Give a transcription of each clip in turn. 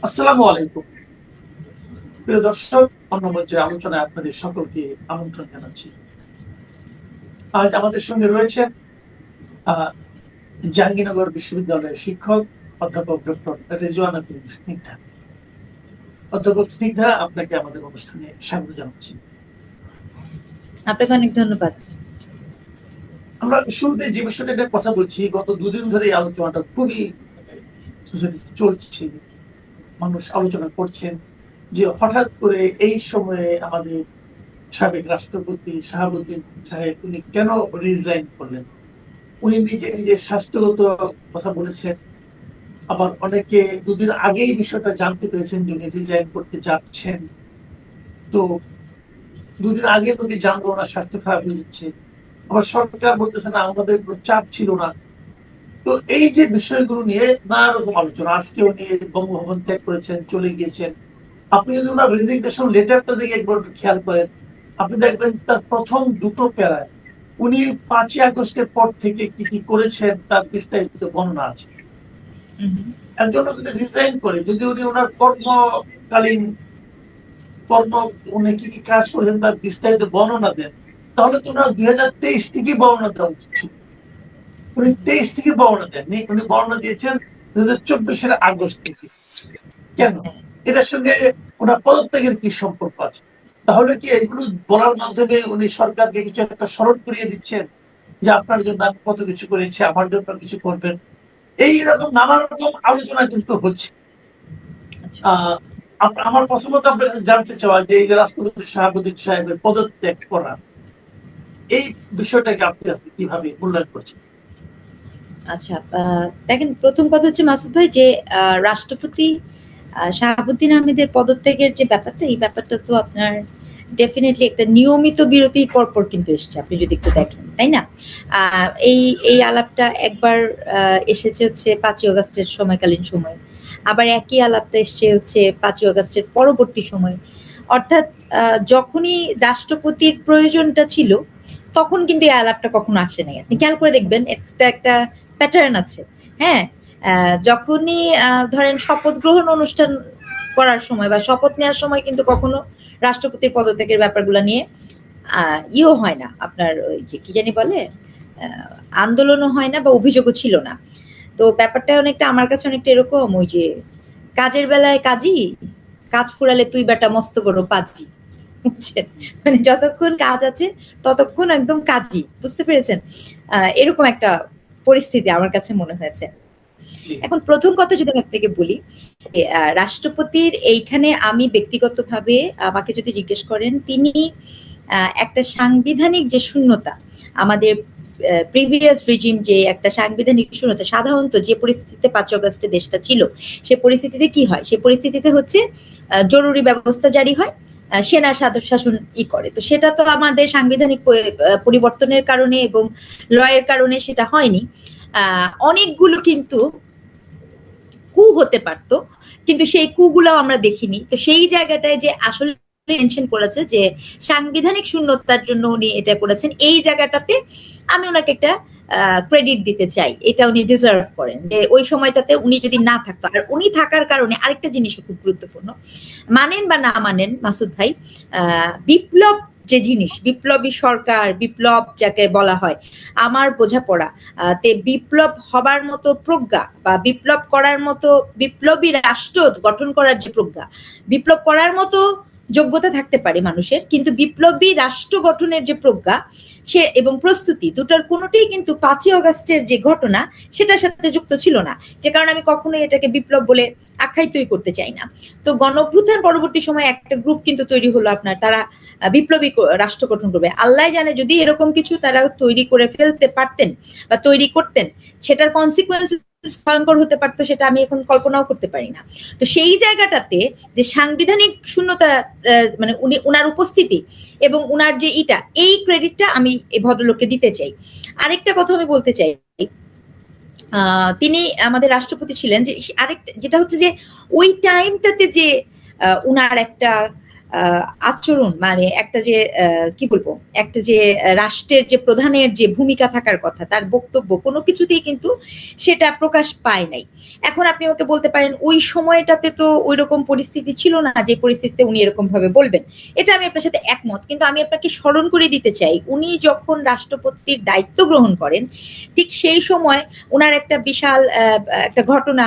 আসসালামু আলাইকুম। প্রিয় দর্শক, অন্নমঞ্চের আলোচনায় আপনাদের সকলকে আমন্ত্রণ জানাচ্ছি। আজ আমাদের সঙ্গে রয়েছেন আহ, জাহাঙ্গীরনগর বিশ্ববিদ্যালয়ের শিক্ষক অধ্যাপক ডক্টর রেজওয়ানা করিম স্নিগ্ধা। অধ্যাপক স্নিগ্ধা, আপনাকে আমাদের অনুষ্ঠানে স্বাগত জানাচ্ছি। আপনাকে অনেক ধন্যবাদ। আমরা শুরুতে যে বিষয়টা নিয়ে কথা বলছি, গত দুদিন ধরে এই আলোচনাটা খুবই সোসাইটিতে চলছে, মানুষ আলোচনা করছেন যে হঠাৎ করে এই সময়ে আমাদের সাবেক রাষ্ট্রপতি শাহাবুদ্দিন সাহেব উনি কেন রিজাইন করলেন। উনি নিজে নিজের স্বাস্থ্যগত কথা বলেছেন, আবার অনেকে দুদিন আগেই বিষয়টা জানতে পেরেছেন যে উনি রিজাইন করতে যাচ্ছেন। তো দুদিন আগে যদি জানবো ওনার স্বাস্থ্য খারাপ হয়ে যাচ্ছে, আবার সরকার বলতেছে না আমাদের কোনো চাপ ছিল না। তো এই যে বিষয়গুলো নিয়ে নানা রকম আলোচনা, আজকে উনি বঙ্গভবন ত্যাগ করেছেন, চলে গিয়েছেন। আপনি যদি ওনার রেজিগনেশন লেটারটা দেখে একবার একটু খেয়াল করেন, আপনি দেখবেন তার প্রথম দুটো প্যারায় উনি 5ই আগস্টের পর থেকে কি কি করেছেন তার বিস্তারিত বর্ণনা আছে। একজন যদি রিজাইন করে, যদি উনি ওনার কর্মকালীন কর্ম উনি কি কি কাজ করেছেন তার বিস্তারিত বর্ণনা দেন, তাহলে তো ওনার 2023 থেকে বর্ণনা দেওয়া উচিত ছিল। উনি 23 থেকে বর্ণনা দেননি, উনি বর্ণনা দিয়েছেন 2024-এর আগস্ট থেকে। কেন? এটার সঙ্গে ওনার পদত্যাগের কি সম্পর্ক আছে? তাহলে কি এগুলো বলার মাধ্যমে উনি সরকারকে কিছু একটা স্মরণ করিয়ে দিচ্ছেন যে আপনার জন্য আমি কত কিছু করেছি, আমার জন্য কিছু করবেন? এইরকম নানা রকম আলোচনা কিন্তু হচ্ছে। আহ আমার প্রথমত আপনাকে জানতে চাওয়া যে এই যে রাষ্ট্রপতি শাহাবুদ্দিন সাহেবের পদত্যাগ করা, এই বিষয়টাকে আপনি কিভাবে মূল্যায়ন করছেন? আচ্ছা, দেখেন, প্রথম কথা হচ্ছে মাসুদ ভাই যে রাষ্ট্রপতি শাহাবুদ্দিন আহমেদের পদত্যাগের যে ব্যাপারটা, এই ব্যাপারটা তো আপনার ডেফিনেটলি একটা নিয়মিত বিরতির পরপর কিন্তু এসছে, আপনি যদি একটু দেখেন, তাই না? এই এই আলাপটা একবার এসেছে হচ্ছে 5ই আগস্টের সময়কালীন সময়, আবার একই আলাপটা এসছে হচ্ছে 5ই আগস্টের পরবর্তী সময়। অর্থাৎ যখনই রাষ্ট্রপতির প্রয়োজনটা ছিল তখন কিন্তু এই আলাপটা কখনো আসে নাই। আপনি খেয়াল করে দেখবেন, একটা একটা প্যাটার্ন আছে। হ্যাঁ, যখনই ধরেন শপথ গ্রহণ অনুষ্ঠান করার সময় বা শপথ নেওয়ার সময় কিন্তু কখনো রাষ্ট্রপতির পদত্যাগের ব্যাপারগুলো নিয়ে ইও হয় না, আপনার ওই যে কি জানি বলে, আন্দোলনও হয় না বা অভিযোগও ছিল না। তো ব্যাপারটা অনেকটা আমার কাছে অনেকটা এরকম, ওই যে কাজের বেলায় কাজী, কাজ ফুরালে তুই বেটা মস্ত বড় পাজি। বুঝছেন? মানে যতক্ষণ কাজ আছে ততক্ষণ একদম কাজই, বুঝতে পেরেছেন? এরকম একটা পরিস্থিতি আমার কাছে মনে হয়েছে। এখন প্রথম কথা যদি আমি আপনাকে বলি, রাষ্ট্রপতির এইখানে আমি ব্যক্তিগতভাবে, আমাকে যদি জিজ্ঞেস করেন, তিনি একটা সাংবিধানিক যে শূন্যতা, আমাদের প্রিভিয়াস রিজিম যে একটা সাংবিধানিক শূন্যতা, সাধারণত যে পরিস্থিতিতে 5ই আগস্টে দেশটা ছিল, সে পরিস্থিতিতে কি হয়? সে পরিস্থিতিতে হচ্ছে জরুরি ব্যবস্থা জারি হয়, সেনা শাসন করে। তো সেটা তো আমাদের সাংবিধানিক পরিবর্তনের কারণে এবং লয়ের কারণে সেটা হয়নি। অনেকগুলো কিন্তু কু হতে পারতো, কিন্তু সেই কুগুলো আমরা দেখিনি। তো সেই জায়গাটায় যে আসলে মেনশন করেছে যে সাংবিধানিক শূন্যতার জন্য উনি এটা করেছেন, এই জায়গাটাতে আমি ওনাকে একটা ক্রেডিট দিতে চাই। এটা উনি ডিজার্ভ করেন, যে ওই সময়টাতে উনি যদি না থাকতো। আর উনি থাকার কারণে আরেকটা জিনিসও খুব গুরুত্বপূর্ণ, মানেন বা না মানেন মাসুদ ভাই, বিপ্লব যে জিনিস, বিপ্লবী সরকার, বিপ্লব যাকে বলা হয়, আমার বোঝাপড়া তে বিপ্লব হবার মতো প্রজ্ঞা বা বিপ্লব করার মতো, বিপ্লবী রাষ্ট্র গঠন করার যে প্রজ্ঞা, বিপ্লব করার মতো যোগ্যতা থাকতে পারে মানুষের, কিন্তু বিপ্লবী রাষ্ট্র গঠনের যে প্রজ্ঞা সে এবং প্রস্তুতি, দুটার কোনোটাই কিন্তু 5ই আগস্টের যে ঘটনা সেটার সাথে যুক্ত ছিল না। যে কারণে আমি কখনোই এটাকে বিপ্লব বলে আখ্যায়িতই করতে চাই না। তো গণঅভ্যুত্থান পরবর্তী সময় একটা গ্রুপ কিন্তু তৈরি হলো আপনার, তারা বিপ্লবী রাষ্ট্র গঠন করবে। আল্লাহ জানে যদি এরকম কিছু তারা তৈরি করে ফেলতে পারতেন বা তৈরি করতেন, সেটার কনসিকুয়েন্স ভয়ঙ্কর হতে পারতো, সেটা আমি এখন কল্পনাও করতে পারি না। তো সেই জায়গাটাতে যে সাংবিধানিক শূন্যতা, মানে উনি উনার উপস্থিতি এবং উনার যে ইটা, এই ক্রেডিটটা আমি এই ভদ্রলোককে দিতে চাই। আরেকটা কথা আমি বলতে চাই, তিনি আমাদের রাষ্ট্রপতি ছিলেন, যে আরেকটা যেটা হচ্ছে যে ওই টাইমটাতে যে উনার একটা আচরণ, মানে একটা যে কি বলবো, একটা যে রাষ্ট্রের যে প্রধানের যে ভূমিকা থাকার কথা, তার বক্তব্য কোনো কিছুতেই কিন্তু সেটা প্রকাশ পায় নাই। এখন আপনি আমাকে বলতে পারেন ওই সময়টাতে তো ওই রকম পরিস্থিতি ছিল না যে পরিস্থিতিতে উনি এরকম ভাবে বলবেন। এটা আমি আপনার সাথে একমত, কিন্তু আমি আপনাকে স্মরণ করে দিতে চাই উনি যখন রাষ্ট্রপতির দায়িত্ব গ্রহণ করেন ঠিক সেই সময় ওনার একটা বিশাল একটা ঘটনা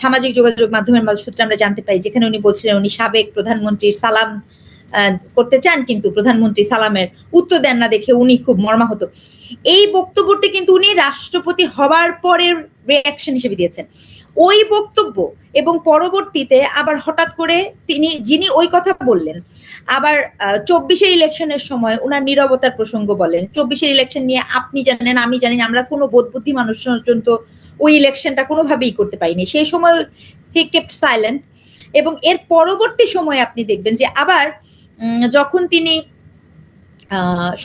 সামাজিক যোগাযোগ মাধ্যমের সূত্রে আমরা জানতে পাই, যেখানে উনি বলছিলেন উনি সাবেক প্রধানমন্ত্রীর সালাম করতে চান, কিন্তু প্রধানমন্ত্রী সালামের উত্তর দেন না দেখে উনি খুব মর্মাহত। এই বক্তব্যটি কিন্তু উনি রাষ্ট্রপতি হবার পরের রিয়াকশন হিসেবে দিয়েছেন। ওই বক্তব্য এবং পরবর্তীতে আবার হঠাৎ করে যিনি ওই কথা বললেন, আবার 24-এর ইলেকশনের সময় ওনার নীরবতার প্রসঙ্গ বলেন। 24-এর ইলেকশন নিয়ে আপনি জানেন, আমি জানি, আমরা কোনো বোধবুদ্ধি মানুষ পর্যন্ত ওই ইলেকশনটা কোনোভাবেই করতে পারিনি। সেই সময় হি কেপ্ট সাইলেন্ট। এবং এর পরবর্তী সময়ে আপনি দেখবেন যে আবার যখন তিনি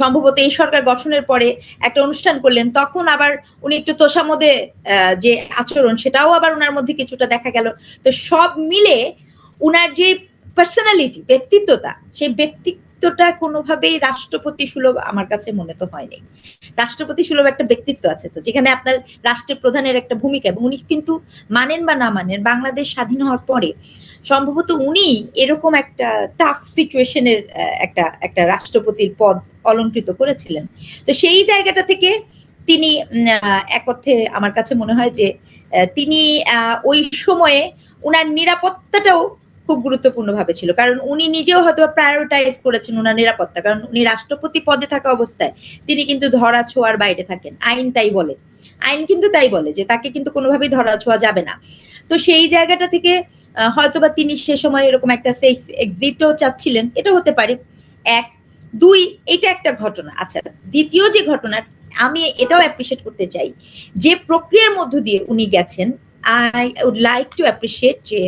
সম্ভবত এই সরকার গঠনের পরে একটা অনুষ্ঠান করলেন, তখন আবার উনি একটু তোষামোদে যে আচরণ, সেটাও আবার ওনার মধ্যে কিছুটা দেখা গেল। তো সব মিলে উনার যে পার্সোনালিটি, ব্যক্তিত্বটা, সেই ব্যক্তিত্বটা কোনোভাবেই রাষ্ট্রপতি সুলভ আমার কাছে মনে তো হয়নি। রাষ্ট্রপতি সুলভ একটা ব্যক্তিত্ব আছে তো, যেখানে আপনার রাষ্ট্রের প্রধানের একটা ভূমিকা, এবং উনি কিন্তু মানেন বা না মানেন, বাংলাদেশ স্বাধীন হওয়ার পরে সম্ভবত উনি এরকম একটা টাফ সিচুয়েশনের একটা রাষ্ট্রপতির পদ অলংকৃত করেছিলেন। তো সেই জায়গাটা থেকে তিনি এক অর্থে আমার কাছে মনে হয় যে তিনি ওই সময়ে উনার নিরাপত্তাটাও খুব গুরুত্বপূর্ণভাবে ছিল, কারণ উনি নিজেও হয়তো প্রায়োরিটাইজ করেছেন উনার নিরাপত্তা, কারণ উনি রাষ্ট্রপতি পদে থাকা অবস্থায় তিনি কিন্তু ধরা ছোঁয়ার বাইরে থাকেন। আইন তাই বলে, আইন কিন্তু তাই বলে যে তাকে কিন্তু কোনোভাবেই ধরা ছোঁয়া যাবে না। তো সেই জায়গাটা থেকে হয়তোবা তিনি সে সময় এরকম একটা সেফ এক্সিটও চাচ্ছিলেন, এটা হতে পারে। এক, দুই, এটা একটা ঘটনা। আচ্ছা, দ্বিতীয় যে ঘটনা আমি এটাও অ্যাপ্রিসিয়েট করতে চাই, যে প্রক্রিয়ার মধ্য দিয়ে উনি গেছেন, I would like to appreciate যে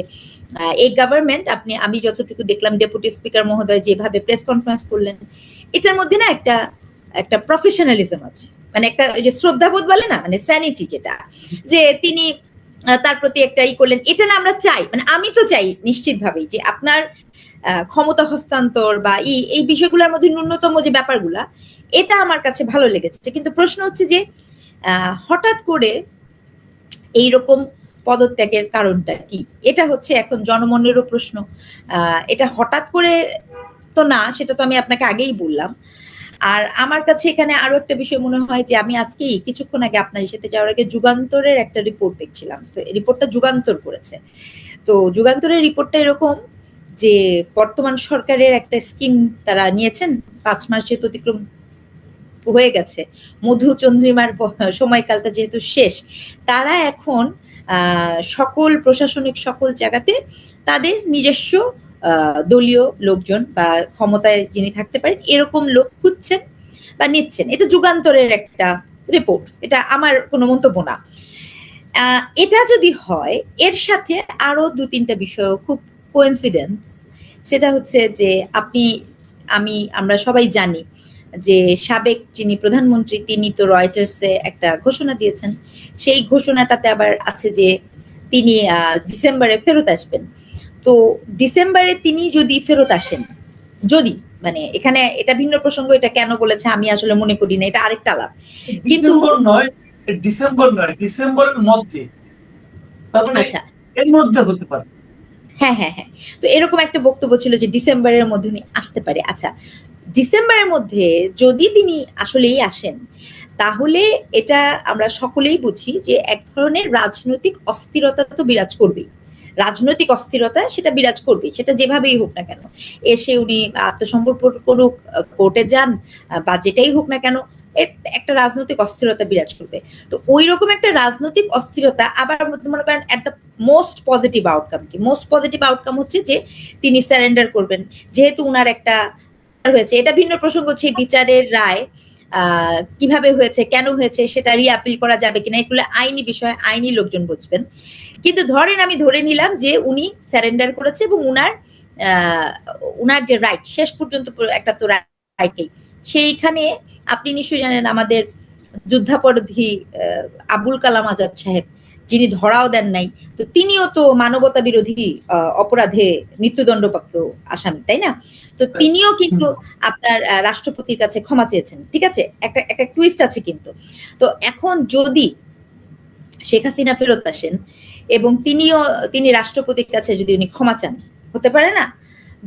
এই গভর্নমেন্ট, আমি যতটুকু দেখলাম ডেপুটি স্পিকার মহোদয় যেভাবে প্রেস কনফারেন্স করলেন, এটার মধ্যে না একটা প্রফেশনালিজম আছে, মানে একটা ওই যে শ্রদ্ধাবোধ বলে না, মানে স্যানিটি, যেটা যে তিনি তার প্রতি একটা করলেন। এটা না আমরা চাই, মানে আমি তো চাই নিশ্চিতভাবেই যে আপনার ক্ষমতা হস্তান্তর বা এই বিষয়গুলোর মধ্যে ন্যূনতম যে ব্যাপারগুলা, এটা আমার কাছে ভালো লেগেছে। কিন্তু প্রশ্ন হচ্ছে যে হঠাৎ করে এইরকম পদত্যাগের কারণটা কি? এটা হচ্ছে এখন জনমনেরও প্রশ্ন। এটা হঠাৎ করে তো না, সেটা তো আমি আপনাকে আগেই বললাম। আর আমার কাছে এখানে আরো একটা বিষয় মনে হয় যে আমি আজকেই কিছুক্ষণ আগে আপনার সাথে যাওয়ার আগে যুগান্তরের একটা রিপোর্ট দেখছিলাম। তো রিপোর্টটা যুগান্তর করেছে। তো যুগান্তরের রিপোর্টটা এরকম যে বর্তমান সরকারের একটা স্কিম তারা নিয়েছেন, 5 মাস যেহেতু অতিক্রম হয়ে গেছে, মধু চন্দ্রিমার সময়কালটা যেহেতু শেষ, তারা এখন সকল প্রশাসনিক সকল জায়গাতে তাদের নিজস্ব দলীয় লোকজন বা ক্ষমতায় যিনি থাকতে পারেন এরকম লোক খুঁজছেন বা নিচ্ছেন। এটা যুগান্তরের একটা রিপোর্ট, এটা আমার কোনো মন্তব্য না। এটা যদি হয়, এর সাথে আরো 2-3টা বিষয় খুব কোইন্সিডেন্স। সেটা হচ্ছে যে আমরা সবাই জানি যে সাবেক যিনি প্রধানমন্ত্রী তিনি তো রয়টার্সে একটা ঘোষণা দিয়েছেন। সেই ঘোষণাটাতে আবার আছে যে তিনি ডিসেম্বরে ফেরত আসবেন। তো ডিসেম্বরে তিনি যদি ফেরত আসেন, যদি, মানে এখানে এটা ভিন্ন প্রসঙ্গ, এটা কেন বলেছে আমি আসলে মনে করি না, এটা আরেকটা আলাপ। কিন্তু ডিসেম্বরের মধ্যে, তার মানে আচ্ছা, এর মধ্যে হতে পারে। হ্যাঁ হ্যাঁ হ্যাঁ, তো এরকম একটা বক্তব্য ছিল যে ডিসেম্বরের মধ্যে উনি আসতে পারে। আচ্ছা, ডিসেম্বরের মধ্যে যদি তিনি আসলেই আসেন, তাহলে এটা আমরা সকলেই বুঝি যে এক ধরনের রাজনৈতিক অস্থিরতা তো বিরাজ করবেই। রাজনৈতিক অস্থিরতা সেটা বিরাজ করবে, সেটা যেভাবেই হোক না কেন। এসে উনি আত্মসমর্পণ করুক, কোর্টে যান, বা যেটাই হোক না কেন, একটা রাজনৈতিক অস্থিরতা বিরাজ করবে। তো ওই রকম একটা রাজনৈতিক অস্থিরতা আবার মনে করেন at the most positive outcome কি? মোস্ট পজিটিভ আউটকাম হচ্ছে যে তিনি সারেন্ডার করবেন, যেহেতু উনার একটা হয়েছে। এটা ভিন্ন প্রসঙ্গ, হচ্ছে বিচারের রায় কিভাবে হয়েছে, কেন হয়েছে, সেটা রিআপিল করা যাবে কিনা, এগুলো আইনি বিষয়, আইনি লোকজন বুঝবেন। কিন্তু ধরেন আমি ধরে নিলাম যে উনি সারেন্ডার করেছে এবং উনার যে রাইট, শেষ পর্যন্ত একটা তো রাইট নেই। সেইখানে আপনি নিশ্চয়ই জানেন আমাদের যুদ্ধাপরাধী আবুল কালাম আজাদ সাহেব, যিনি ধরাও দেন নাই, তো তিনিও তো মানবতা বিরোধী অপরাধে মৃত্যুদণ্ডপ্রাপ্ত আসামি, তাই না? তো তিনিও কিন্তু আপনার রাষ্ট্রপতির কাছে ক্ষমা চেয়েছেন, ঠিক আছে? একটা একটা টুইস্ট আছে কিন্তু। তো এখন যদি শেখ হাসিনা ফেরত আসেন এবং তিনি রাষ্ট্রপতির কাছে যদি উনি ক্ষমা চান, হতে পারে না?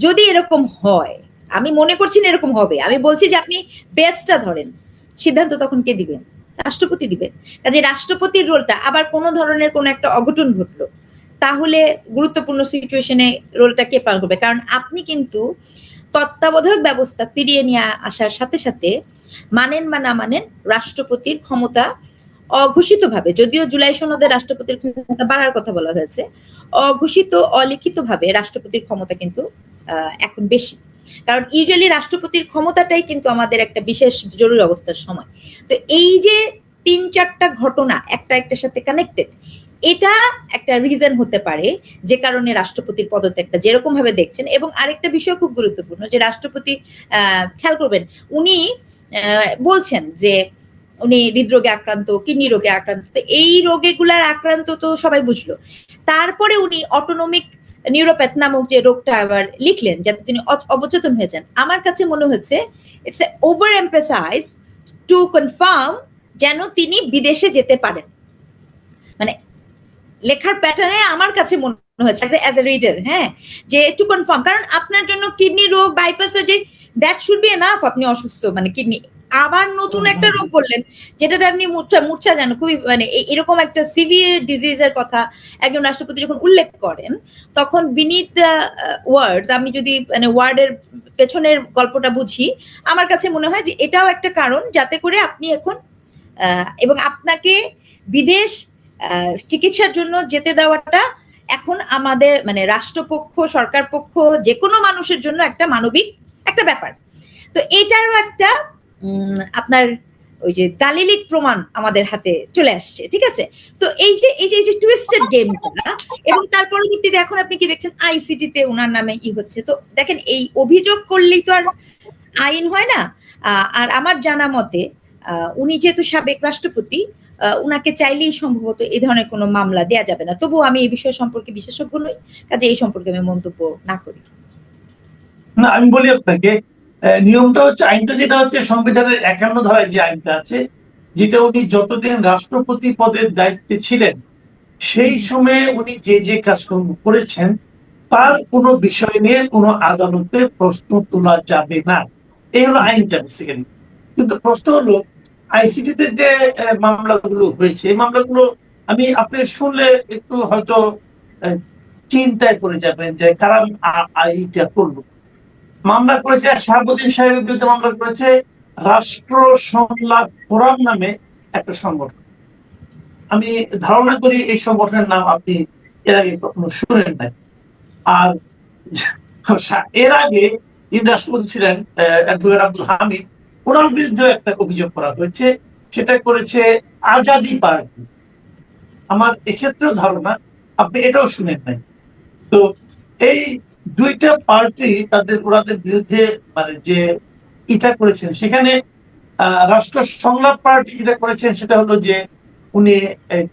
যদি এরকম হয়, আমি মনে করছি না এরকম হবে, আমি বলছি যে আপনি বেসটা ধরেন, সিদ্ধান্ত তখন কে দিবেন? রাষ্ট্রপতি দিবেন। কাজে রাষ্ট্রপতির রোলটা আবার কোনো ধরনের কোনো একটা অঘটন ঘটলো, তাহলে গুরুত্বপূর্ণ সিচুয়েশনে রোলটা কে পালন করবে? কারণ আপনি কিন্তু তত্ত্বাবধায়ক ব্যবস্থা ফিরিয়ে নিয়ে আসার সাথে সাথে মানেন বা না মানেন রাষ্ট্রপতির ক্ষমতা অঘোষিতভাবে, যদিও জুলাই সনদে রাষ্ট্রপতির ক্ষমতা বাড়ার কথা বলা হয়েছে, অঘোষিত অলিখিতভাবে রাষ্ট্রপতির ক্ষমতা কিন্তু এখন বেশি। কারণ ইউজুয়ালি রাষ্ট্রপতির ক্ষমতাটাই কিন্তু আমাদের একটা বিশেষ জরুরি অবস্থার সময়। তো এই যে ৩-৪টা ঘটনা একটা একটার সাথে কানেক্টেড, এটা একটা রিজন হতে পারে যে কারণে রাষ্ট্রপতির পদত্যাগটা যেরকম ভাবে দেখছেন। এবং আরেকটা বিষয় খুব গুরুত্বপূর্ণ, যে রাষ্ট্রপতি খেয়াল করবেন, উনি বলছেন যে উনি হৃদরোগে আক্রান্ত, কিডনি রোগে আক্রান্ত। তো এই রোগেগুলার আক্রান্ত তো সবাই বুঝলো, তারপরে উনি অটোনমিক নিউরোপ্যাথ নামক যে রোগটা আবার লিখলেন যাতে তিনি অবচেতন হয়ে যান। আমার কাছে মনে হচ্ছে it's a over emphasise to confirm যেন তিনি বিদেশে যেতে পারেন। মানে লেখার প্যাটার্নে আমার কাছে মনে হয়েছে অ্যাজ এ রিডার, হ্যাঁ, যে টু কনফার্ম, কারণ আপনার জন্য কিডনি রোগ, bypass surgery, that should be enough. আপনি অসুস্থ, মানে কিডনি, আবার নতুন একটা রোগ বললেন যেটাতে আপনি মূর্ছা যান, খুবই মানে এরকম একটা সিভিয়ার ডিজিজের কথা একজন রাষ্ট্রপতি যখন উল্লেখ করেন, তখন বিনিথ দ্য ওয়ার্ডস, আমি যদি মানে ওয়ার্ডের পেছনের গল্পটা বুঝি, আমার কাছে মনে হয় যে এটাও একটা কারণ যাতে করে আপনি এখন এবং আপনাকে বিদেশ চিকিৎসার জন্য যেতে দেওয়াটা এখন আমাদের মানে রাষ্ট্রপক্ষ, সরকার পক্ষ, যে কোনো মানুষের জন্য একটা মানবিক একটা ব্যাপার। তো এটারও একটা আপনার ওই যে দালিলিক প্রমাণ আমাদের হাতে চলে আসছে, ঠিক আছে? তো এই যে টুইস্টেড গেমটা, এবং তার পরবর্তীতে এখন আপনি কি দেখছেন, আইসিটিতে ওনার নামে হচ্ছে। তো দেখেন, এই অভিযোগ করলেই তো আর আইন হয় না। আর আমার জানা মতে উনি যেহেতু সাবেক রাষ্ট্রপতি, উনাকে চাইলেই সম্ভবত এই ধরনের কোনো মামলা দেয়া যাবে না। তবুও আমি এই বিষয় সম্পর্কে বিশেষজ্ঞ নই, কাজে এই সম্পর্কে আমি মন্তব্য না করি। না, আমি বলি আপনাকে, নিয়মটা হচ্ছে, আইনটা যেটা হচ্ছে সংবিধানের ৫১ ধারায় যে আইনটা আছে, যেটা উনি যতদিন রাষ্ট্রপতি পদের দায়িত্বে ছিলেন সেই সময়ে উনি যে যে কাজকর্ম করেছেন তার কোনো বিষয় নিয়ে কোনো আদালতে প্রশ্ন তোলা যাবে না। এই হলো আইনটা বেসিক্যালি। কিন্তু প্রশ্ন হলো আইসিটিতে যে মামলাগুলো হয়েছে, এই মামলাগুলো আপনি শুনলে একটু হয়তো চিন্তায় পড়ে যাবেন যে কারা এইটা করলো। মামলা করেছে শাহাবুদ্দিন সাহেবের বিরুদ্ধে, মামলা করেছে রাষ্ট্র সংলাপ ফোরাম নামে একটা সংগঠন। আমি ধারণা করি এই সংগঠনের নাম আপনি এর আগে কখনো শুনেন নাই। আর এর আগে যিনি রাষ্ট্রপতি ছিলেন অ্যাডভোকেট আব্দুল হামিদ, ওনার বিরুদ্ধে একটা অভিযোগ করা হয়েছে, সেটা করেছে আজাদি পার্টি। আমার এক্ষেত্রেও ধারণা আপনি এটাও শুনেন নাই। তো এই দুইটা পার্টি ওনাদের বিরুদ্ধে মানে যে এটা করেছেন, সেখানে রাষ্ট্র সংলাপ পার্টি যেটা করেছেন সেটা হলো যে উনি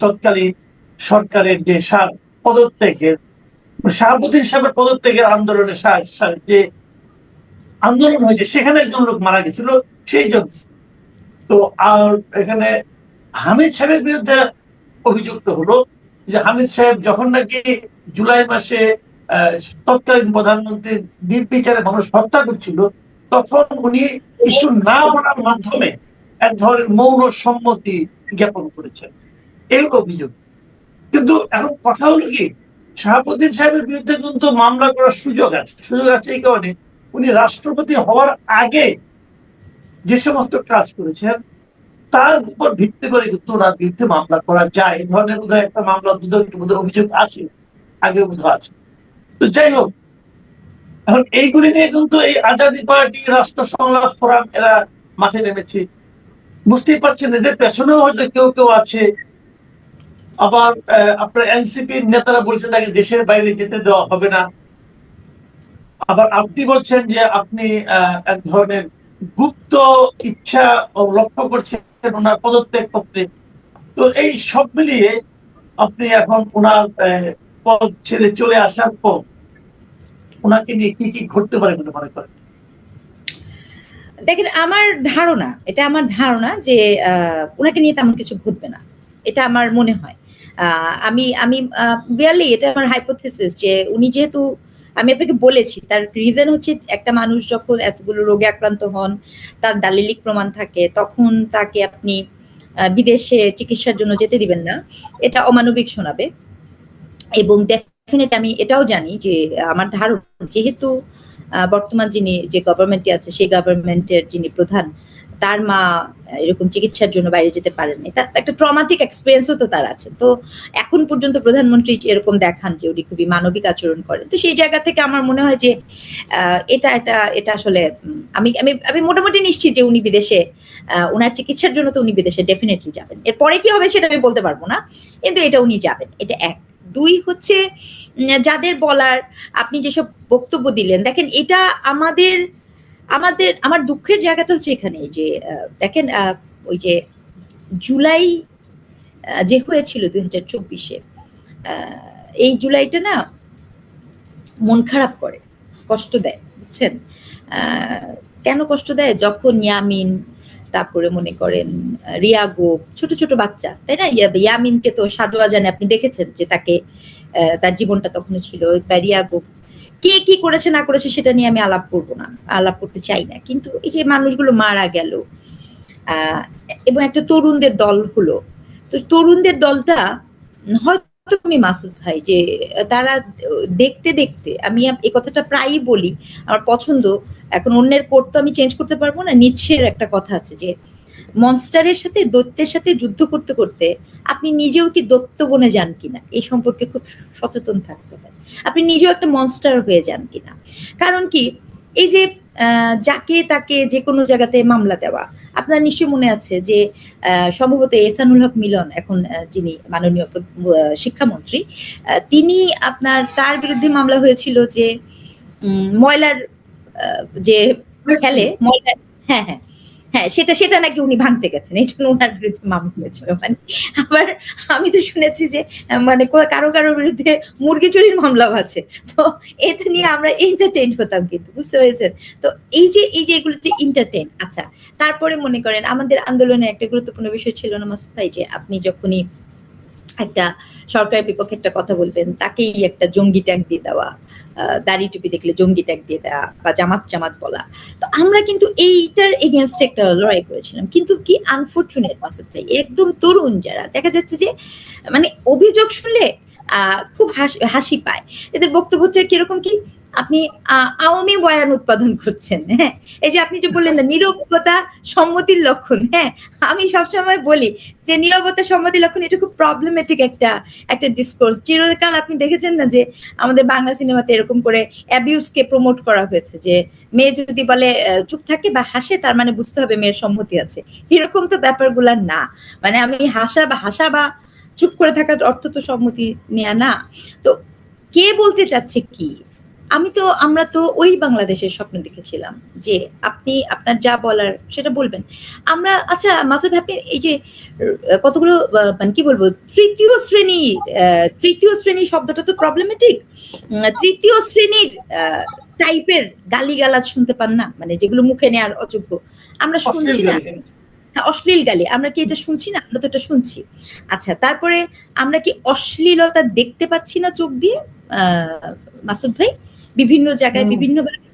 তৎকালীন সরকারের যে পদত্যাগের, শাহাবুদ্দিন সাহেবের পদত্যাগের আন্দোলনের যে আন্দোলন হয়েছে সেখানে একজন লোক মারা গেছিল, সেই জন্য। তো আর এখানে হামিদ সাহেবের বিরুদ্ধে অভিযুক্ত হলো যে হামিদ সাহেব যখন নাকি জুলাই মাসে তৎকালীন প্রধানমন্ত্রীর নির্বিচারে মানুষ হত্যা করছিল, তখন উনি কিছু না বলার মাধ্যমে এক ধরনের মৌন সম্মতি জ্ঞাপন করেছেন, এই অভিযোগ। কিন্তু এখন কথা হলো কি, শাহাবুদ্দিন সাহেবের বিরুদ্ধে কিন্তু মামলা করার সুযোগ আছে এই কারণে উনি রাষ্ট্রপতি হওয়ার আগে যে সমস্ত কাজ করেছেন তার উপর ভিত্তি করে কিন্তু ওনার বিরুদ্ধে মামলা করা যায়। এই ধরনের বোধহয় একটা মামলা বোধহয় অভিযোগ আছে, আগে বোধহয় আছে। তো যাই হোক, এখন এইগুলি নিয়ে কিন্তু এই আজাদি পার্টি, রাষ্ট্র সংলাপ ফোরাম, এরা মাঠে নেমেছে। বুঝতেই পারছেন এদের পেছনেও হয়তো কেউ কেউ আছে। আবার আপনার এনসিপির নেতারা বলছেন তাকে দেশের বাইরে যেতে দেওয়া হবে না। আবার আপনি বলছেন যে আপনি এক ধরনের গুপ্ত ইচ্ছা লক্ষ্য করছেন ওনার পদত্যাগ করতে। তো এই সব মিলিয়ে আপনি এখন ওনার পদ ছেড়ে চলে আসার পর ওনাকে নিয়ে কি ঘটতে পারে বলে মনে করেন? দেখেন, এটা আমার ধারণা যে ওনাকে নিয়ে তেমন কিছু ঘটবে না। এটা আমার মনে হয়। আমি আমি রিয়ালি এটা আমার হাইপোথিসিস যে উনি যেহেতু, আমি আপনাকে বলেছি তার রিজন হচ্ছে একটা মানুষ যখন এতগুলো রোগে আক্রান্ত হন, তার দালিলিক প্রমাণ থাকে, তখন তাকে আপনি বিদেশে চিকিৎসার জন্য যেতে দিবেন না। এটা অমানবিক শোনাবে। এবং ডেফিনেট আমি এটাও জানি যে আমার ধারণা যেহেতু বর্তমান যে গভর্নমেন্টে আছে সেই গভর্নমেন্টের যিনি প্রধান, তার মা এরকম চিকিৎসার জন্য বাইরে যেতে পারেননি, তার একটা ট্রমাটিক এক্সপিরিয়েন্সও তো তার আছে। তো এখন পর্যন্ত প্রধানমন্ত্রী এরকম দেখান যে উনি খুবই মানবিক আচরণ করেন। তো সেই জায়গা থেকে আমার মনে হয় যে এটা এটা এটা আসলে আমি আমি আমি মোটামুটি নিশ্চিত যে উনি বিদেশে ওনার চিকিৎসার জন্য তো উনি বিদেশে ডেফিনেটলি যাবেন। এরপরে কি হবে সেটা আমি বলতে পারবো না, কিন্তু এটা উনি যাবেন, এটা এক। দুই হচ্ছে যাদের বলার, আপনি যেসব বক্তব্য দিলেন, দেখেন এটা আমাদের আমাদের আমার দুঃখের জায়গাটা হচ্ছে এখানে যে দেখেন ওই যে জুলাই যে হয়েছিল 2024-এ, এই জুলাইটা না মন খারাপ করে, কষ্ট দেয়, বুঝছেন? কেন কষ্ট দেয়? যখন ইয়ামিন, তারপরে মনে করেন রিয়া গোপ, ছোট ছোট বাচ্চা, তাই না? ইয়ামিনকে তো সাদোয়া জানে, আপনি দেখেছেন যে তাকে তার জীবনটা তখন ছিল। রিয়া গোপ কে কি করেছে না করেছে সেটা নিয়ে আমি আলাপ করবো না, আলাপ করতে চাই না, কিন্তু এই যে মানুষগুলো মারা গেল এবং একটা তরুণদের দল হলো, তো তরুণদের দলটা হয়তো আমি মাসুদ ভাই যে তারা দেখতে দেখতে, আমি এই কথাটা প্রায়ই বলি, আমার পছন্দ, এখন অন্যের কোড তো আমি চেঞ্জ করতে পারবো না, নিচ্ছের একটা কথা আছে যে মনস্টারের সাথে দৈত্যের সাথে যুদ্ধ করতে করতে আপনি নিজেও কি দৈত্য বনে যান কিনা এই সম্পর্কে খুব সচেতন থাকতে হয়। আপনি নিজেও একটা মনস্টার হয়ে যান কিনা। কারণ কি, এই যে যাকে তাকে যে কোনো জায়গাতে মামলা দেওয়া, আপনার নিশ্চয়ই মনে আছে যে সম্ভবত এহসানুল হক মিলন, এখন যিনি মাননীয় শিক্ষামন্ত্রী, তিনি তার বিরুদ্ধে মামলা হয়েছিল যে ময়লার যে ফেলে ময়লা, হ্যাঁ হ্যাঁ হ্যাঁ, সেটা সেটা নাকি উনি ভাঙতে গেছেন, এই জন্য ওনার বিরুদ্ধে মামলা হয়েছিল। মানে আবার আমি তো শুনেছি যে মানে কারো কারো বিরুদ্ধে মুরগি চুরির মামলাও আছে। তো এটা নিয়ে আমরা এন্টারটেইন হতাম, কিন্তু বুঝতে পেরেছেন? তো এই যে এগুলো যে এন্টারটেইন, আচ্ছা। তারপরে মনে করেন আমাদের আন্দোলনের একটা গুরুত্বপূর্ণ বিষয় ছিল না মাসুদ ভাই, যে আপনি যখনই একটা সরকারের বিপক্ষে একটা কথা বলবেন, তাকেই একটা জঙ্গি ট্যাগ দিয়ে দেওয়া, দাড়ি টুপি দেখলে জঙ্গি ট্যাগ দিয়ে দেওয়া, বা জামাত জামাত বলা। তো আমরা কিন্তু এইটার এগেনস্টে একটা লড়াই করেছিলাম, কিন্তু কি আনফরচুনেট মাসুদ ভাই, একদম তরুণ যারা, দেখা যাচ্ছে যে মানে অভিযোগ শুনলে খুব হাসি পায়। এদের বক্তব্য হচ্ছে কিরকম কি, আপনি আওয়ামী বয়ান উৎপাদন করছেন, হ্যাঁ। এই যে আপনি যে বললেন না নীরবতা সম্মতির লক্ষণ, হ্যাঁ, আমি সবসময় বলি যে নীরবতা সম্মতির লক্ষণ, এটা খুব প্রবলেমেটিক একটা ডিসকোর্স। চিরকাল আপনি দেখেছেন না যে আমাদের বাংলা সিনেমাতে এরকম করে অ্যাবিউজকে প্রমোট করা হয়েছে, যে মেয়ে যদি বলে চুপ থাকে বা হাসে, তার মানে বুঝতে হবে মেয়ের সম্মতি আছে। এরকম তো ব্যাপারগুলা না। মানে আমি হাসা বা চুপ করে থাকার অর্থ তো সম্মতি নেয়া না। তো কে বলতে চাচ্ছে কি, আমরা তো ওই বাংলাদেশের স্বপ্ন দেখেছিলাম যে আপনি আপনার যা বলার সেটা বলবেন। আমরা, আচ্ছা মাসুদ, আপনি এই যে কতগুলো মানে কি বলবো, তৃতীয় শ্রেণী শব্দটা তো প্রবলেমেটিক। তৃতীয় শ্রেণীর টাইপের গালিগালাজ শুনতে পান না, মানে যেগুলো মুখে নেওয়ার অযোগ্য, আমরা শুনছি না? হ্যাঁ, অশ্লীল গালি, আমরা কি এটা শুনছি না? আমরা তো এটা শুনছি। আচ্ছা, তারপরে আমরা কি অশ্লীলতা দেখতে পাচ্ছি না চোখ দিয়ে মাসুদ ভাই? বিভিন্ন জায়গায় বিভিন্নভাবে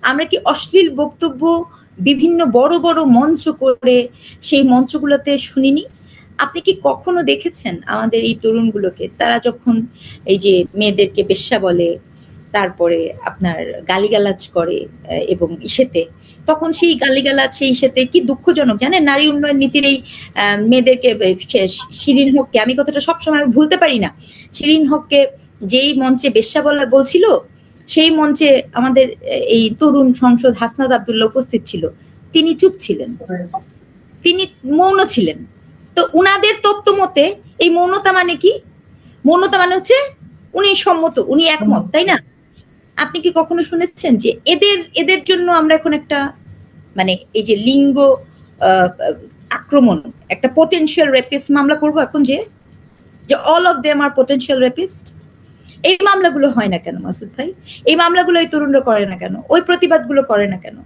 আমরা কি অশ্লীল বক্তব্য বিভিন্ন বড় বড় মঞ্চ করে সেই মঞ্চগুলোতে শুনিনি? আপনি কি কখনো দেখেছেন আমাদের এই তরুণগুলোকে, তারা যখন এই যে মেয়েদেরকে বেশ্যা বলে, তারপরে আপনার গালিগালাজ করে এবং ইসেতে, তখন সেই গালিগালাজ সেই ইসেতে কি দুঃখজনক জানেন? নারী উন্নয়ন নীতির এই মেয়েদেরকে, শিরিন হককে, আমি কথাটা সবসময় ভুলতে পারি না, শিরিন হককে যেই মঞ্চে বেশ্যা বলছিল, সেই মঞ্চে আমাদের এই তরুণ সংসদ হাসনাত আব্দুল্লাহ উপস্থিত ছিল, তিনি চুপ ছিলেন, তিনি মৌন ছিলেন। তো উনাদের তত্ত্ব মতে এই মৌনতা মানে কি? মৌনতা মানে হচ্ছে উনি সম্মত, উনি একমত, তাই না? আপনি কি কখনো শুনেছেন যে এদের জন্য আমরা এখন একটা মানে এই যে লিঙ্গ আক্রমণ, একটা পোটেনশিয়াল রেপিস্ট মামলা করব এখন, যে যে all of them are potential rapist? এই মামলাগুলো হয় না কেন মাসুদ ভাই? এই মামলাগুলো এই তরুণরা করে না কেন? ওই প্রতিবাদগুলো করে না কেন?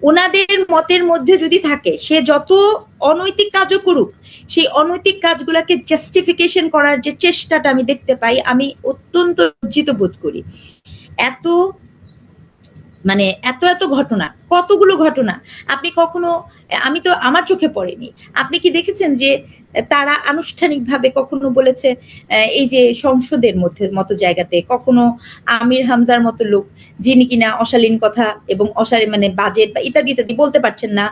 ওনাদের মতের মধ্যে যদি থাকে, সে যত অনৈতিক কাজও করুক, সেই অনৈতিক কাজগুলোকে জাস্টিফিকেশন করার যে চেষ্টাটা আমি দেখতে পাই, আমি অত্যন্ত লজ্জিত বোধ করি। এত মানে এত এত ঘটনা, কতগুলো ঘটনা আপনি কখনো, আমি তো আমার চোখে পড়েনি। আপনি কি দেখেছেন যে তারা আনুষ্ঠানিকভাবে কখনো বলেছে এই যে সংসদের মধ্যে মতো জায়গাতে কখনো আমির হামজার মতো লোক, যিনি কিনা অশালীন কথা এবং অশালীন মানে বাজেট বা ইত্যাদি ইত্যাদি বলতে পারছেন না,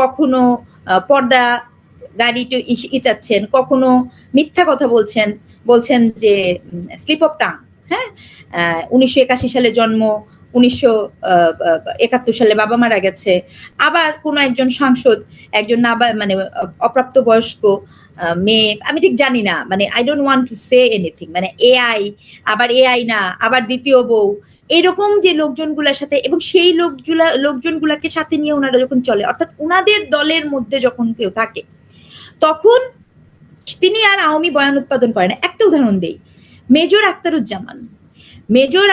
কখনো পর্দা গাড়ি ইচাচ্ছেন, কখনো মিথ্যা কথা বলছেন, বলছেন যে স্লিপ অফ টাং, হ্যাঁ 1981 সালে জন্ম, 1971 সালে বাবা মারা গেছে। আবার কোনো একজন সাংসদ, একজন মানে অপ্রাপ্ত বয়স্ক মেয়ে, আমি ঠিক জানি না, মানে I don't want to say anything, মানে এআই, আবার এআই না, আবার দ্বিতীয় বউ, এরকম যে লোকজনগুলোর সাথে, এবং সেই লোকজনগুলাকে সাথে নিয়ে ওনারা যখন চলে, অর্থাৎ ওনাদের দলের মধ্যে যখন কেউ থাকে, তখন তিনি আর আওয়ামী বয়ান উৎপাদন করেন। একটা উদাহরণ দেই, মেজর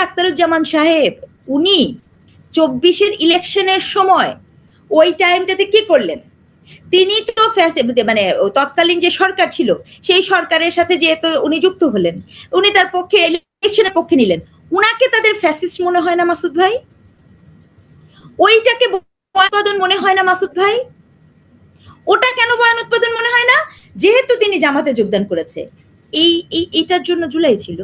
আখতারুজ্জামান সাহেব, উনি 24-এর ইলেকশনের সময় ওই টাইমটাতে কি করলেন? তিনি তো মানে তৎকালীন যে সরকার ছিল, সেই সরকারের সাথে যেহেতু উনি যুক্ত হলেন, উনি তার পক্ষে ইলেকশনের পক্ষে নিলেন। উনাকে তাদের ফ্যাসিস্ট মনে হয় না মাসুদ ভাই? ওইটাকে বয়ান উৎপাদন মনে হয় না মাসুদ ভাই? ওটা কেন বয়ান উৎপাদন মনে হয় না? যেহেতু তিনি জামাতে যোগদান করেছে। এইটার জন্য জুলাই ছিল?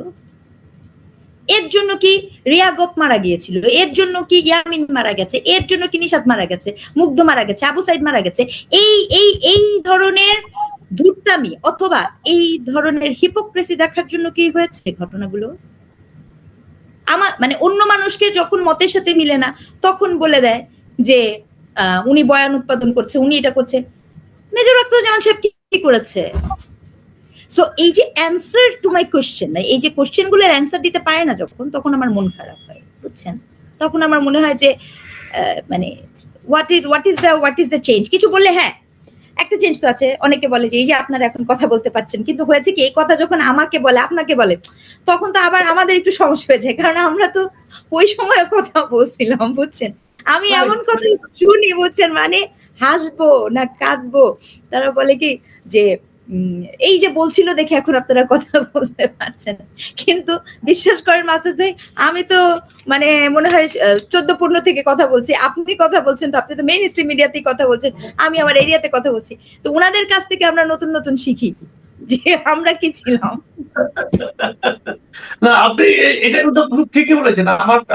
এর জন্য কি রিয়া গোপ মারা গিয়েছিল? এর জন্য কি ইয়ামিন মারা গেছে? এর জন্য কি নিশাত মারা গেছে? মুগ্ধ মারা গেছে? আবু সাইদ মারা গেছে? এই ধরনের ধূর্তামি অথবা এই ধরনের হিপোক্রেসি দেখার জন্য কি হয়েছে ঘটনাগুলো? আমার মানে অন্য মানুষকে যখন মতের সাথে মিলে না, তখন বলে দেয় যে উনি বয়ান উৎপাদন করছে, উনি এটা করছে। মেজর আখতারুজ্জামান সাহেব কি করেছে? সো এই যে অ্যান্সার টু মাই কোশ্চেন, এই যে কোশ্চেন গুলোর অ্যান্সার দিতে পারে না যখন, তখন আমার মন খারাপ হয়, বুঝছেন? তখন আমার মনে হয় যে মানে হোয়াট ইজ দ্য চেঞ্জ? কিছু বললে হ্যাঁ একটা চেঞ্জ তো আছে। অনেকে বলে যে এই যে আপনারা এখন কথা বলতে পারছেন, কিন্তু হয়েছে কি এই কথা যখন আমাকে বলে, আপনাকে বলে, তখন তো আবার আমাদের একটু সমস্যা হয়ে যায়, কারণ আমরা তো ওই সময় কথা বলছিলাম, বুঝছেন? আমি এমন কথা শুনি, বুঝছেন, মানে হাসবো না কাঁদবো। তারা বলে কি যে এই যে বলছিল দেখে এখন আপনারা কথা বলতে পারছেন। কিন্তু বিশ্বাস করেন মাসুদ ভাই, আমি তো মানে মনে হয় 14-15 থেকে কথা বলছি, আপনি কথা বলছেন, তো আপনি তো মেইন স্ট্রিম মিডিয়াতেই কথা বলছেন, আমি আমার এরিয়াতে কথা বলছি। তো ওনাদের কাছ থেকে আমরা নতুন নতুন শিখি যে আমরা কি ছিলাম। না, আপনি এটা কিন্তু ঠিকই বলেছেন।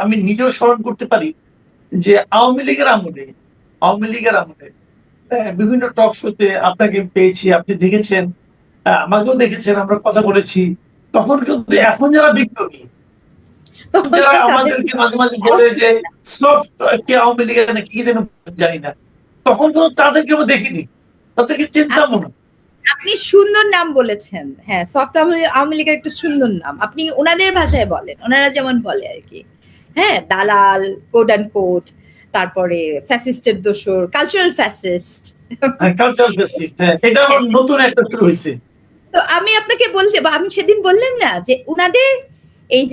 আমি নিজেও স্মরণ করতে পারি যে আওয়ামী লীগের আমলে বিভিন্ন টক শোতে আপনাকে পেয়েছি, আপনি দেখেছেন, আমাকেও দেখেছেন, আমরা কথা বলেছি। তখন কিন্তু এখন যারা বিপ্লবী, যারা আমাদেরকে মাঝে মাঝে বলে যে সফট কে আওয়ামী লীগের নাকি কি যেন জানি না, তখন তো তাদেরকে আমরা দেখিনি, তাদেরকে চিন্তামও না। আপনি সুন্দর নাম বলেছেন, হ্যাঁ, সফট আওয়ামী লীগের একটা সুন্দর নাম, আপনি ওনাদের ভাষায় বলেন, ওনারা যেমন বলে আর কি, হ্যাঁ, দালাল, কোট অ্যান্ড কোট, তারপরে ফ্যাসিস্টের দোসর, কালচারাল ফ্যাসিস্ট। কালচারাল ফ্যাসিস্ট, এটা আবার নতুন একটা শুরু হয়েছে। তো আমি আপনাকে বলছি, বা আমি সেদিন বললাম না যে উনাদের এই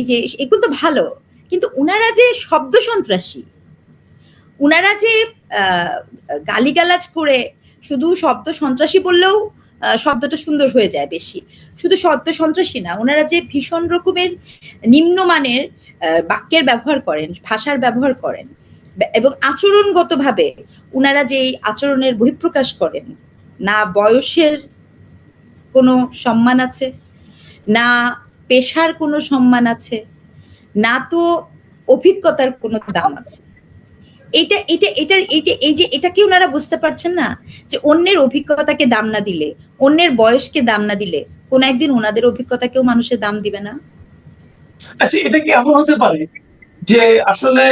যে এগুলো তো ভালো, কিন্তু উনারা যে শব্দ সন্ত্রাসী, উনারা যে গালিগালাজ করে, শুধু শব্দ সন্ত্রাসী বললেও শব্দটা সুন্দর হয়ে যায় বেশি, শুধু শব্দ সন্ত্রাসী না, ওনারা যে ভীষণ রকমের নিম্নমানের বাক্যের ব্যবহার করেন, ভাষার ব্যবহার করেন, এবং আচরণগতভাবে উনারা যে আচরণের বহিঃপ্রকাশ করেন, না বয়সের কোনো সম্মান আছে, না পেশার কোনো সম্মান আছে, না তো অভিজ্ঞতার কোনো দাম আছে। এটা এটা এটা এই যে এটা কি ওনারা বুঝতে পারছেন না যে অন্যের অভিজ্ঞতাকে দাম না দিলে, অন্যের বয়সকে দাম না দিলে, কোন একদিন ওনাদের অভিজ্ঞতাকেও মানুষের দাম দিবে না? আচ্ছা, এটা কি এমন হতে পারে যে আসলে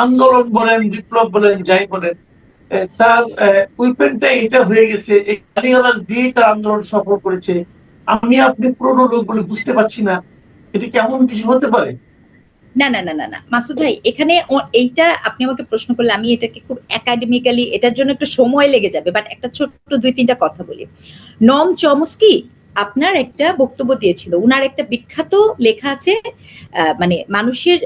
আন্দোলন বলেন, বিপ্লব বলেন, যাই বলেন, তার উইপেনটা এটা হয়ে গেছে, এই গালিগালাজ দিয়ে তার আন্দোলন সফল করেছে, আমি আপনি পুরোনো লোকগুলো বুঝতে পারছি না? এটা কি এমন কিছু হতে পারে? না না না না না মাসুদ ভাই, এখানে এইটা আপনি আমাকে প্রশ্ন করলে আমি এটাকে খুব একাডেমিক্যালি, এটার জন্য একটু সময় লেগে যাবে, বাট একটা ছোট্ট 2-3টা কথা বলি। নম চমস্কি আপনার একটা বক্তব্য দিয়েছিল, উনার একটা বিখ্যাত লেখা আছে, মানে মানুষের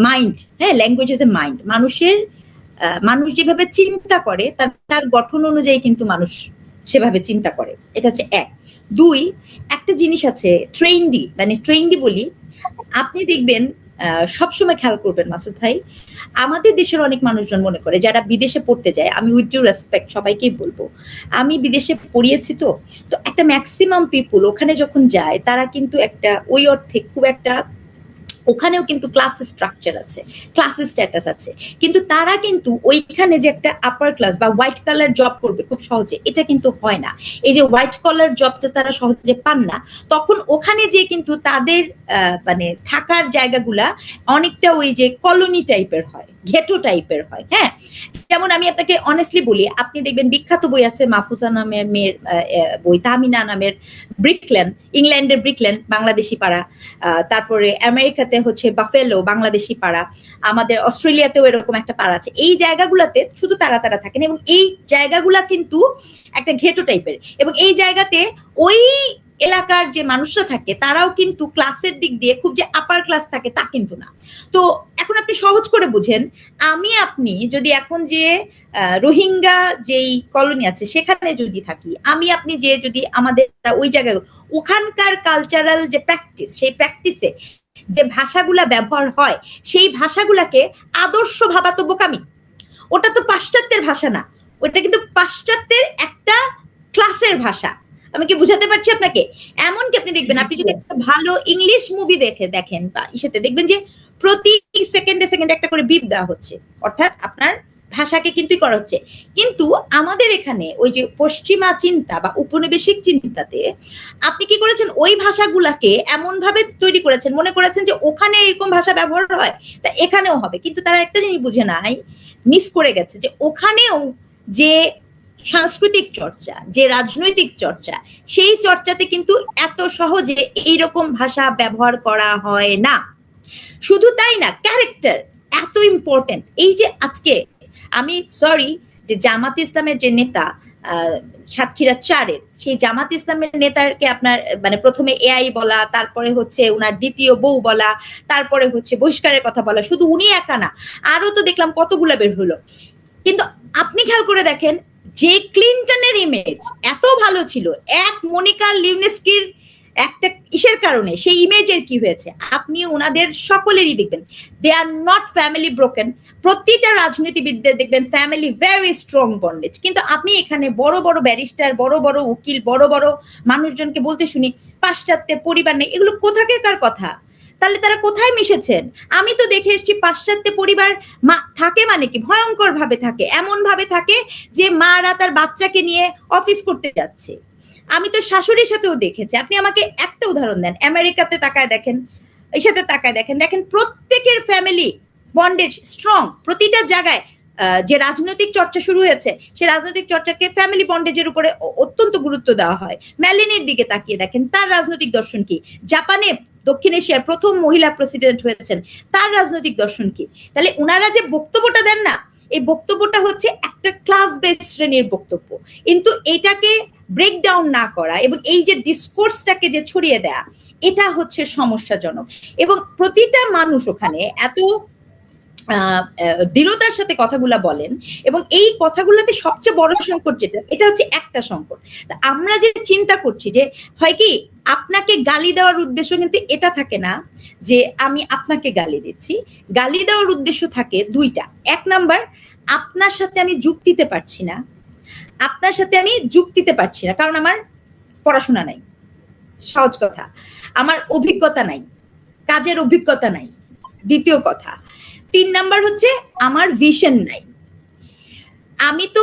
মাইন্ড, হ্যাঁ, ল্যাঙ্গুয়েজ ইজ এ মাইন্ড, মানুষ যেভাবে চিন্তা করে তার গঠন অনুযায়ী কিন্তু মানুষ সেভাবে চিন্তা করে। এটা হচ্ছে এক। দুই, একটা জিনিস আছে ট্রেন্ডি বলি, আপনি দেখবেন সবসময় খেয়াল করবেন মাসুদ ভাই, আমাদের দেশের অনেক মানুষজন মনে করে যারা বিদেশে পড়তে যায়, আমি উইথ ডিউ রেসপেক্ট সবাইকেই বলবো, আমি বিদেশে পড়িয়েছি, তো একটা ম্যাক্সিমাম পিপুল ওখানে যখন যায় তারা কিন্তু একটা ওই অর্থে খুব একটা, ওখানেও কিন্তু ক্লাস স্ট্রাকচার আছে, ক্লাস স্ট্যাটাস আছে, কিন্তু তারা কিন্তু ওইখানে যে একটা আপার ক্লাস বা হোয়াইট কালার জব করবে খুব সহজে, এটা কিন্তু হয় না। এই যে হোয়াইট কলার জবটা তারা সহজে পান না, তখন ওখানে যে কিন্তু তাদের মানে থাকার জায়গাগুলা অনেকটা ওই যে কলোনি টাইপের হয়, ঘেটো টাইপের হয়। হ্যাঁ, যেমন আমি আপনাকে অনেস্টলি বলি, আপনি দেখবেন বিখ্যাত বই আছে মাহফুজা নামের মেয়ের বই, তাহমিনা নামের, ব্রিকল্যান্ড, ইংল্যান্ডের ব্রিকল্যান্ড বাংলাদেশি পাড়া, তারপরে আমেরিকাতে হচ্ছে বাফেলো বাংলাদেশি পাড়া, আমাদের অস্ট্রেলিয়াতেও এরকম একটা পাড়া আছে। এই জায়গাগুলোতে শুধু তারা থাকেন, এবং এই জায়গাগুলা কিন্তু একটা ঘেটো টাইপের, এবং এই জায়গাতে ওই এলাকার যে মানুষরা থাকে তারাও কিন্তু ক্লাসের দিক দিয়ে খুব যে আপার ক্লাস থাকে তা কিন্তু না। তো এখন আপনি সহজ করে বুঝেন, আপনি যদি এখন যে রোহিঙ্গা যেই কলোনি আছে সেখানে যদি থাকি, আপনি যে যদি আমাদের ওই জায়গায় ওখানকার কালচারাল যে প্র্যাকটিস, সেই প্র্যাকটিসে যে ভাষাগুলা ব্যবহার হয়, সেই ভাষাগুলাকে আদর্শ ভাবা তো বোকামি। ওটা তো পাশ্চাত্যের ভাষা না, ওটা কিন্তু পাশ্চাত্যের একটা ক্লাসের ভাষা। আমি কি বুঝাতে পারছি আপনাকে? এমনকি আপনি দেখবেন, আপনি যদি একটা ভালো ইংলিশ মুভি দেখেন বা ইসেতে দেখবেন যে প্রতি সেকেন্ডে একটা করে বিপ দেওয়া হচ্ছে, অর্থাৎ আপনার ভাষাকে কিন্তু করা হচ্ছে। কিন্তু আমাদের এখানে ওই যে পশ্চিমা চিন্তা বা উপনিবেশিক চিন্তাতে আপনি কি করেছেন, ওই ভাষাগুলাকে এমন ভাবে তৈরি করেছেন, মনে করেছেন যে ওখানে এরকম ভাষা ব্যবহার হয় তা এখানেও হবে। কিন্তু তারা একটা জিনিস বুঝে নাই, মিস করে গেছে যে ওখানেও যে সাংস্কৃতিক চর্চা, যে রাজনৈতিক চর্চা, সেই চর্চাতে কিন্তু এত সহজে এইরকম ভাষা ব্যবহার করা হয় না। শুধু তাই না, ক্যারেক্টার এত ইম্পর্টেন্ট। এই যে আজকে আমি সরি যে জামাত ইসলামের যে নেতা সাতক্ষীরা 4-এর, সেই জামাত ইসলামের নেতারকে আপনার মানে প্রথমে এআই বলা, তারপরে হচ্ছে উনার দ্বিতীয় বউ বলা, তারপরে হচ্ছে বহিষ্কারের কথা বলা, শুধু উনি একা না, আরো তো দেখলাম কতগুলা বের হলো। কিন্তু আপনি খেয়াল করে দেখেন, যে ক্লিনটনের ইমেজ এত ভালো ছিল, এক মনিকা লিউনেস্কির একটা ইসের কারণে সেই ইমেজের কি হয়েছে, আপনি ওনাদের সকলেরই দেখবেন দে আর নট ফ্যামিলি ব্রোকেন। প্রতিটা রাজনীতিবিদদের দেখবেন ফ্যামিলি ভেরি স্ট্রং বন্ডেজ, কিন্তু আপনি এখানে বড় বড় ব্যারিস্টার, বড় বড় উকিল, বড় বড় মানুষজনকে বলতে শুনি পাশ্চাত্যে পরিবার নেই। এগুলো কোথাকার কথা? তাহলে তারা কোথায় মিশেছেন? আমি তো দেখে এসেছি পাশ্চাত্যে পরিবার থাকে মানে কি ভয়ঙ্কর ভাবে থাকে, এমন ভাবে থাকে যে মারা তার বাচ্চাকে নিয়ে অফিস করতে যাচ্ছে। আমি তো শাশুড়ির সাথেও দেখেছি। আপনি আমাকে একটা উদাহরণ দেন, আমেরিকাতে তাকায় দেখেন, এই সাথে তাকায় দেখেন, প্রত্যেকের ফ্যামিলি বন্ডেজ স্ট্রং। প্রতিটা জায়গায় যে রাজনৈতিক চর্চা শুরু হয়েছে, সে রাজনৈতিক চর্চাকে ফ্যামিলি বন্ডেজের উপরে অত্যন্ত গুরুত্ব দেওয়া হয়। ম্যালিনের দিকে তাকিয়ে দেখেন, তার রাজনৈতিক দর্শন কি? জাপানে দক্ষিণ এশিয়ার প্রথম মহিলা প্রেসিডেন্ট হয়েছেন, তার রাজনৈতিক দর্শন কি? তাহলে উনারা যে বক্তব্যটা দেন না, এই বক্তব্যটা হচ্ছে একটা ক্লাস বেস শ্রেণীর বক্তব্য, কিন্তু এটাকে ব্রেক ডাউন না করা এবং এই যে ডিসকোর্সটাকে যে ছড়িয়ে দেয়া, এটা হচ্ছে সমস্যাজনক। এবং প্রতিটা মানুষ ওখানে এত দৃঢ়তার সাথে কথাগুলা বলেন, এবং এই কথাগুলোতে সবচেয়ে বড় সংকট যেটা, এটা হচ্ছে একটা সংকট। আমরা যে চিন্তা করছি যে হয় কি, আপনাকে গালি দেওয়ার উদ্দেশ্য কিন্তু এটা থাকে না যে আমি আপনাকে গালি দিচ্ছি। গালি দেওয়ার উদ্দেশ্য থাকে দুইটা। এক নাম্বার, আপনার সাথে আমি যুক্তিতে পারছি না, কারণ আমার পড়াশোনা নাই, সহজ কথা, আমার অভিজ্ঞতা নাই, কাজের অভিজ্ঞতা নাই। দ্বিতীয় কথা, 3 নাম্বার হচ্ছে আমার ভিশন নাই। আমি তো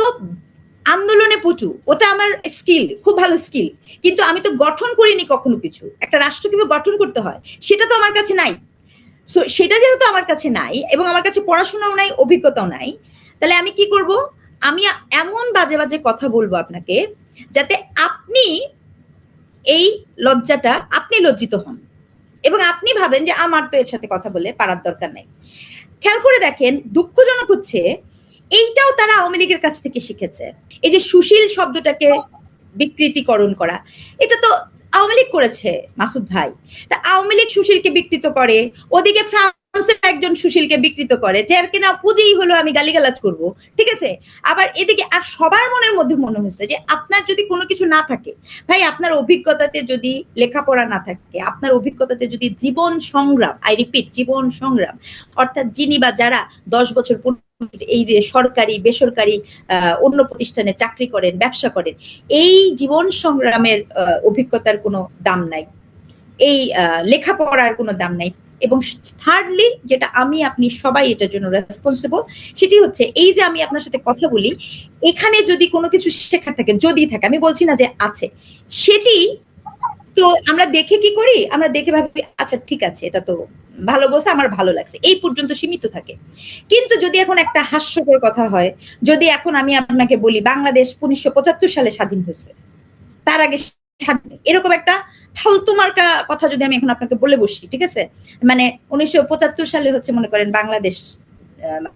আন্দোলনে পটু, ওটা আমার স্কিল, খুব ভালো স্কিল, কিন্তু আমি তো গঠন করিনি কখনো কিছু। একটা রাষ্ট্র কিভাবে গঠন করতে হয় সেটা তো আমার কাছে নাই। সো সেটা যেহেতু আমার কাছে নাই এবং আমার কাছে পড়াশোনাও নাই, অভিজ্ঞতাও নাই, তাহলে আমি কি করব? আমি এমন বাজে বাজে কথা বলবো আপনাকে যাতে আপনি এই লজ্জাটা, আপনি লজ্জিত হন এবং আপনি ভাবেন যে আমার তো এর সাথে কথা বলে পারার দরকার নাই। খেয়াল করে দেখেন, দুঃখজনক হচ্ছে এইটাও তারা আওয়ামী লীগের কাছ থেকে শিখেছে। এই যে সুশীল শব্দটাকে বিকৃতিকরণ করা, এটা তো আওয়ামী লীগ করেছে মাসুদ ভাই। তা আওয়ামী লীগ সুশীলকে বিকৃত করে, ওদিকে ফ্রান্সের একজন সুশীলকে বিকৃত করে, যার কিনা পুঁজিই হলো আমি গালিগালাজ করব, ঠিক আছে। আবার এদিকে আর সবার মনের মধ্যে মনে হচ্ছে যে আপনার যদি কোনো কিছু না থাকে ভাই, আপনার অভিজ্ঞতাতে যদি লেখাপড়া না থাকে, আপনার অভিজ্ঞতাতে যদি জীবন সংগ্রাম, আই রিপিট জীবন সংগ্রাম, অর্থাৎ যিনি বা যারা 10 বছর এই যে সরকারি বেসরকারি অন্য প্রতিষ্ঠানে চাকরি করেন, ব্যবসা করেন, এই জীবন সংগ্রামের অভিজ্ঞতার কোনো দাম নাই, এই লেখাপড়ার কোনো দাম নাই। এবং থার্ডলি, যেটা আমি আপনি সবাই এটার জন্য রেসপন্সিবল, সেটি হচ্ছে এই যে আমি আপনার সাথে কথা বলি, এখানে যদি কোনো কিছু শেখার থাকে, যদি থাকে, আমি বলছি না যে আছে, সেটি তো আমরা দেখে কি করি, আমরা দেখে ভাবি আচ্ছা ঠিক আছে, এটা তো ভালো বলছে, আমার ভালো লাগছে, এই পর্যন্ত সীমিত থাকে। কিন্তু যদি এখন একটা হাস্যকর কথা হয়, যদি এখন আমি আপনাকে বলি বাংলাদেশ 1975 সালে স্বাধীন হয়েছে, তার আগে স্বাধীন, এরকম একটা ফালতু মার্কা কথা যদি আমি এখন আপনাকে বলে বসি, ঠিক আছে, মানে 1975 সালে হচ্ছে মনে করেন বাংলাদেশ,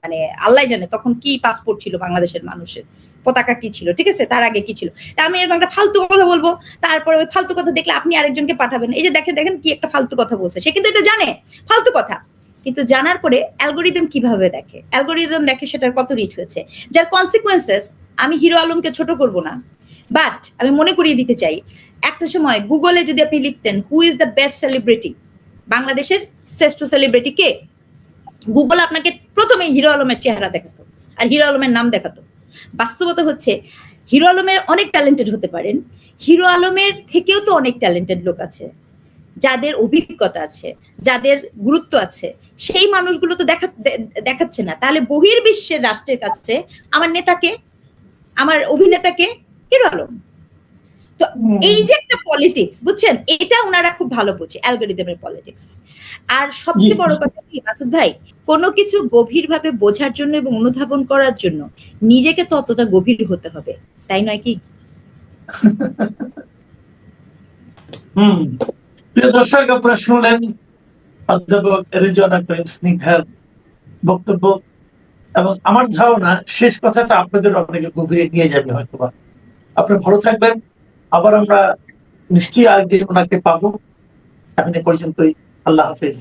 মানে আল্লাহ জানে তখন কি পাসপোর্ট ছিল বাংলাদেশের মানুষের, পতাকা কি ছিল, ঠিক আছে, তার আগে কি ছিল, আমি এরকম একটা ফালতু কথা বলবো, তারপরে ওই ফালতু কথা দেখলে আপনি আরেকজনকে পাঠাবেন, এই যে দেখেন দেখেন কি একটা ফালতু কথা বলছে, সে কিন্তু এটা জানে ফালতু কথা, কিন্তু জানার পরে অ্যালগোরিদম কিভাবে দেখে, অ্যালগোরিদম দেখে সেটার কত রিচ হয়েছে, যার কনসিকুয়েন্সেস, আমি হিরো আলমকে ছোট করব না, বাট আমি মনে করিয়ে দিতে চাই, একটা সময় গুগলে যদি আপনি লিখতেন who is the best celebrity, বাংলাদেশের শ্রেষ্ঠ সেলিব্রিটি কে, গুগল আপনাকে প্রথমেই হিরো আলমের চেহারা দেখাতো আর হিরো আলমের নাম দেখাতো। বাস্তবতা হচ্ছে হিরো আলমের অনেক ট্যালেন্টেড হতে পারেন, হিরো আলমের থেকেও তো অনেক ট্যালেন্টেড লোক আছে, যাদের অভিজ্ঞতা আছে, যাদের গুরুত্ব আছে, সেই মানুষগুলো তো দেখাচ্ছে না। তাহলে বহির্বিশ্বের রাষ্ট্রের কাছে আমার নেতাকে, আমার অভিনেতাকে হিরো আলম। তো এই যে একটা পলিটিক্স, বুঝছেন, এটা ওনারা খুব ভালো বোঝে, অ্যালগোরিদমের পলিটিক্স। আর সবচেয়ে বড় কথা কি মাসুদ ভাই, কোনো কিছু গভীরভাবে বোঝার জন্য এবং অনুধাবন করার জন্য নিজেকে তো অতটা গভীর হতে হবে, তাই নয় কি? প্রিয় দর্শক, আপনারা শুনলেন অধ্যাপক রেজওয়ানা করিম স্নিগ্ধার বক্তব্য, এবং আমার ধারণা শেষ কথাটা আপনাদের অনেকে গভীরে নিয়ে যাবে হয়তো। আপনারা ভালো থাকবেন, আবার আমরা নিশ্চয়ই আরেকদিন ওনাকে পাবো। এখন এ পর্যন্তই, আল্লাহ হাফেজ।